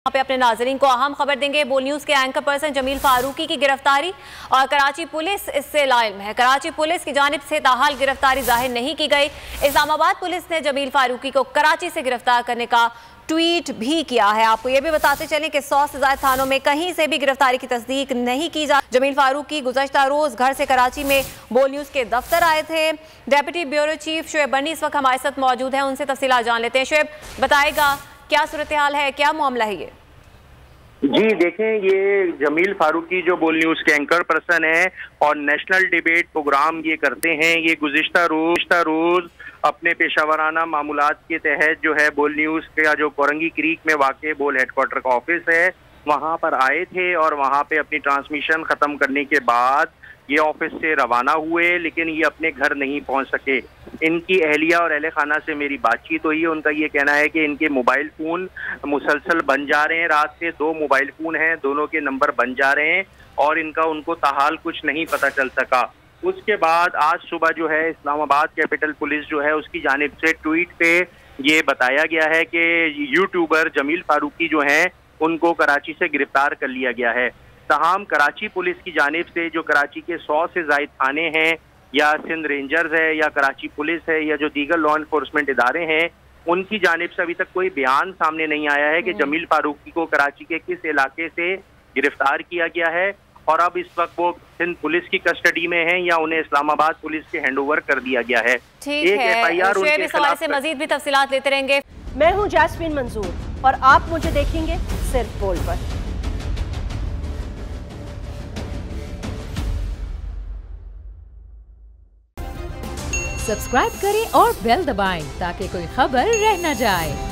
यहाँ पे अपने नाजरीन को अहम खबर देंगे। बोल न्यूज के एंकर पर्सन जमील फारूकी की गिरफ्तारी और कराची पुलिस इससे लाइम है। कराची पुलिस की जानिब से ताहाल गिरफ्तारी जाहिर नहीं की गई। इस्लामाबाद पुलिस ने जमील फारूकी को कराची से गिरफ्तार करने का ट्वीट भी किया है। आपको ये भी बताते चलें कि 100 से ज्यादा थानों में कहीं से भी गिरफ्तारी की तस्दीक नहीं की जा। जमील फारूकी गुज़श्ता रोज घर से कराची में बोल न्यूज के दफ्तर आए थे। डेप्यूटी ब्यूरो चीफ शुएब बनी इस वक्त हमारे साथ मौजूद हैं, उनसे तफसीलात जान लेते हैं। शुएब, बताएगा क्या सूरत हाल है, क्या मामला है ये? जी देखें, ये जमील फारूकी जो बोल न्यूज के एंकर पर्सन है और नेशनल डिबेट प्रोग्राम ये करते हैं, ये गुज़िश्ता रोज अपने पेशावराना मामूलात के तहत जो है बोल न्यूज का जो कोरंगी क्रीक में वाक़े बोल हेडक्वार्टर का ऑफिस है वहाँ पर आए थे और वहाँ पे अपनी ट्रांसमिशन ख़त्म करने के बाद ये ऑफिस से रवाना हुए, लेकिन ये अपने घर नहीं पहुंच सके। इनकी अहलिया और अहले खाना से मेरी बातचीत हुई है। उनका ये कहना है कि इनके मोबाइल फ़ोन मुसलसल बन जा रहे हैं। रात से 2 मोबाइल फ़ोन हैं, दोनों के नंबर बन जा रहे हैं और उनको ताहाल कुछ नहीं पता चल सका। उसके बाद आज सुबह जो है इस्लामाबाद कैपिटल पुलिस जो है उसकी जानिब से ट्वीट पे ये बताया गया है कि यूट्यूबर जमील फारूकी जो हैं उनको कराची से गिरफ्तार कर लिया गया है। तमाम कराची पुलिस की जानिब से जो कराची के 100 से ज़ायद थाने हैं या सिंध रेंजर्स है या कराची पुलिस है या जो दीगर लॉ इन्फोर्समेंट इदारे हैं, उनकी जानिब से अभी तक कोई बयान सामने नहीं आया है कि जमील फारूकी को कराची के किस इलाके से गिरफ्तार किया गया है और अब इस वक्त वो सिंध पुलिस की कस्टडी में हैं या उन्हें इस्लामाबाद पुलिस के हैंडओवर कर दिया गया है। ठीक है, शुएब इस हवाले से मजीद भी तफसीलात लेते रहेंगे। मैं हूँ जैस्मीन मंजूर और आप मुझे देखेंगे सिर्फ बोल पर। सब्सक्राइब करें और बेल दबाएं ताकि कोई खबर रह न जाए।